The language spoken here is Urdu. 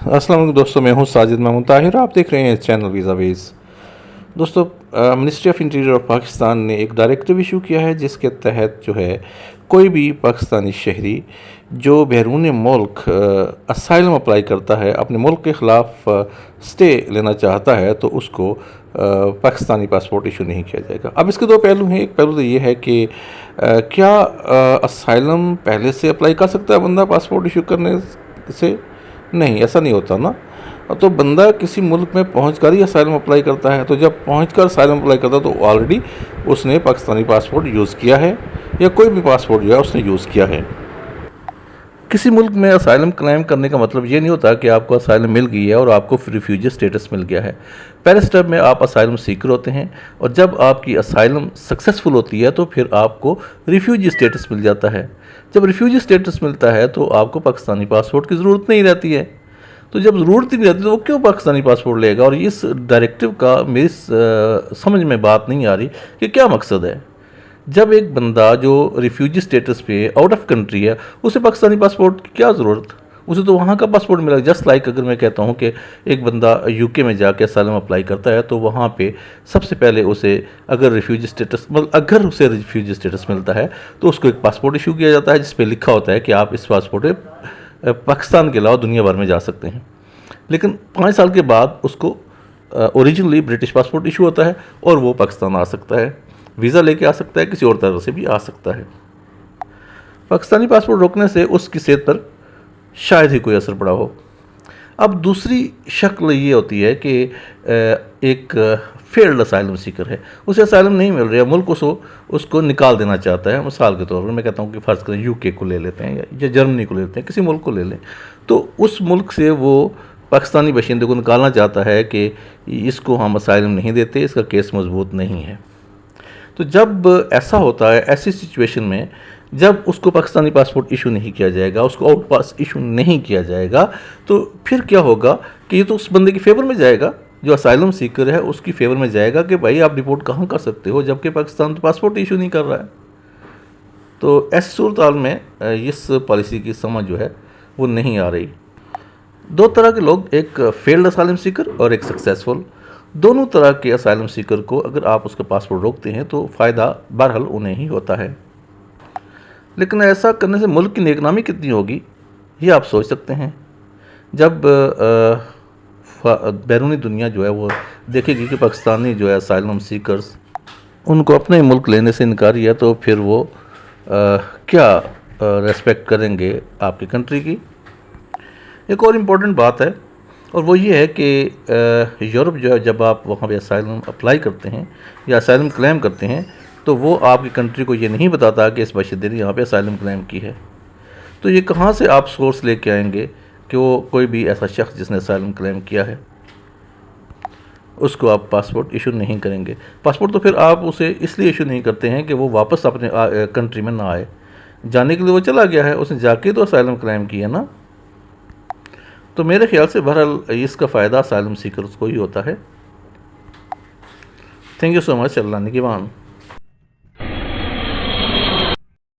السلام علیکم دوستوں، میں ہوں ساجد محمود طاہر. آپ دیکھ رہے ہیں چینل ویزا ویز. دوستوں، ministry of interior of Pakistan نے ایک ڈائریکٹیو ایشو کیا ہے جس کے تحت جو ہے کوئی بھی پاکستانی شہری جو بیرون ملک اسائلم اپلائی کرتا ہے، اپنے ملک کے خلاف سٹے لینا چاہتا ہے، تو اس کو پاکستانی پاسپورٹ ایشو نہیں کیا جائے گا. اب اس کے دو پہلو ہیں. ایک پہلو تو یہ ہے کہ کیا اسائلم پہلے سے اپلائی کر سکتا ہے بندہ پاسپورٹ ایشو کرنے سے؟ نہیں، ایسا نہیں ہوتا نا. تو بندہ کسی ملک میں پہنچ کر ہی اسائلم اپلائی کرتا ہے. تو جب پہنچ کر اسائلم اپلائی کرتا ہے تو آلریڈی اس نے پاکستانی پاسپورٹ یوز کیا ہے، یا کوئی بھی پاسپورٹ جو ہے اس نے یوز کیا ہے. کسی ملک میں اسائلم کلیم کرنے کا مطلب یہ نہیں ہوتا کہ آپ کو اسائلم مل گئی ہے اور آپ کو ریفیوجی سٹیٹس مل گیا ہے. پہلے سٹیپ میں آپ اسائلم سیکر ہوتے ہیں، اور جب آپ کی اسائلم سکسیسفل ہوتی ہے تو پھر آپ کو ریفیوجی سٹیٹس مل جاتا ہے. جب ریفیوجی سٹیٹس ملتا ہے تو آپ کو پاکستانی پاسپورٹ کی ضرورت نہیں رہتی ہے. تو جب ضرورت ہی نہیں رہتی تو وہ کیوں پاکستانی پاسپورٹ لے گا؟ اور اس ڈائریکٹیو کا میری سمجھ میں بات نہیں آ رہی کہ کیا مقصد ہے. جب ایک بندہ جو ریفیوجی سٹیٹس پہ آؤٹ آف کنٹری ہے، اسے پاکستانی پاسپورٹ کی کیا ضرورت؟ اسے تو وہاں کا پاسپورٹ ملا. جسٹ لائک اگر میں کہتا ہوں کہ ایک بندہ یو کے میں جا کے اسائلم اپلائی کرتا ہے تو وہاں پہ سب سے پہلے اسے اگر ریفیوجی سٹیٹس ملتا ہے تو اس کو ایک پاسپورٹ ایشو کیا جاتا ہے جس پہ لکھا ہوتا ہے کہ آپ اس پاسپورٹ پہ پاکستان کے علاوہ دنیا بھر میں جا سکتے ہیں. لیکن 5 سال کے بعد اس کو اوریجنلی برٹش پاسپورٹ ایشو ہوتا ہے اور وہ پاکستان آ سکتا ہے، ویزا لے کے آ سکتا ہے، کسی اور طرح سے بھی آ سکتا ہے. پاکستانی پاسپورٹ روکنے سے اس کی صحت پر شاید ہی کوئی اثر پڑا ہو. اب دوسری شکل یہ ہوتی ہے کہ ایک فیلڈ اسائلم سیکر ہے، اسے اسائلم نہیں مل رہا، ملک اس کو نکال دینا چاہتا ہے. مثال کے طور پر میں کہتا ہوں کہ فرض کریں یو کے کو لے لیتے ہیں یا جرمنی کو لے لیتے ہیں، کسی ملک کو لے لیں. تو اس ملک سے وہ پاکستانی باشندے کو نکالنا چاہتا ہے کہ اس کو ہم اسائلم نہیں دیتے، اس کا کیس مضبوط نہیں ہے. تو جب ایسا ہوتا ہے، ایسی سچویشن میں جب اس کو پاکستانی پاسپورٹ ایشو نہیں کیا جائے گا، اس کو آؤٹ پاس ایشو نہیں کیا جائے گا، تو پھر کیا ہوگا کہ یہ تو اس بندے کی فیور میں جائے گا، جو اسائلم سیکر ہے اس کی فیور میں جائے گا کہ بھائی آپ ڈیپورٹ کہاں کر سکتے ہو جبکہ پاکستان تو پاسپورٹ ایشو نہیں کر رہا ہے. تو ایسی صورتحال میں اس پالیسی کی سمجھ جو ہے وہ نہیں آ رہی. دو طرح کے لوگ، ایک فیلڈ اسائلم سیکر اور ایک سکسیسفل. دونوں طرح کے اسائلم سیکر کو اگر آپ اس کا پاسپورٹ روکتے ہیں تو فائدہ بہرحال انہیں ہی ہوتا ہے. لیکن ایسا کرنے سے ملک کی نیک نامی کتنی ہوگی یہ آپ سوچ سکتے ہیں. جب بیرونی دنیا جو ہے وہ دیکھے گی کہ پاکستانی جو ہے اسائلم سیکرز ان کو اپنے ملک لینے سے انکاری ہے، تو پھر وہ کیا ریسپیکٹ کریں گے آپ کی کنٹری کی. ایک اور امپورٹنٹ بات ہے، اور وہ یہ ہے کہ یورپ جو ہے جب آپ وہاں پہ اسائلم اپلائی کرتے ہیں یا اسائلم کلیم کرتے ہیں تو وہ آپ کی کنٹری کو یہ نہیں بتاتا کہ اس باشندے نے یہاں پہ اسائلم کلیم کی ہے. تو یہ کہاں سے آپ سورس لے کے آئیں گے کہ وہ کوئی بھی ایسا شخص جس نے اسائلم کلیم کیا ہے اس کو آپ پاسپورٹ ایشو نہیں کریں گے؟ پاسپورٹ تو پھر آپ اسے اس لیے ایشو نہیں کرتے ہیں کہ وہ واپس اپنے کنٹری میں نہ آئے. جانے کے لیے وہ چلا گیا ہے، اس نے جا کے تو اسائلم کلیم کیا نا. تو میرے خیال سے بہرحال اس کا فائدہ اسائلم سیکرز کو ہی ہوتا ہے. تھینک یو سو مچ. اللہ نگہبان.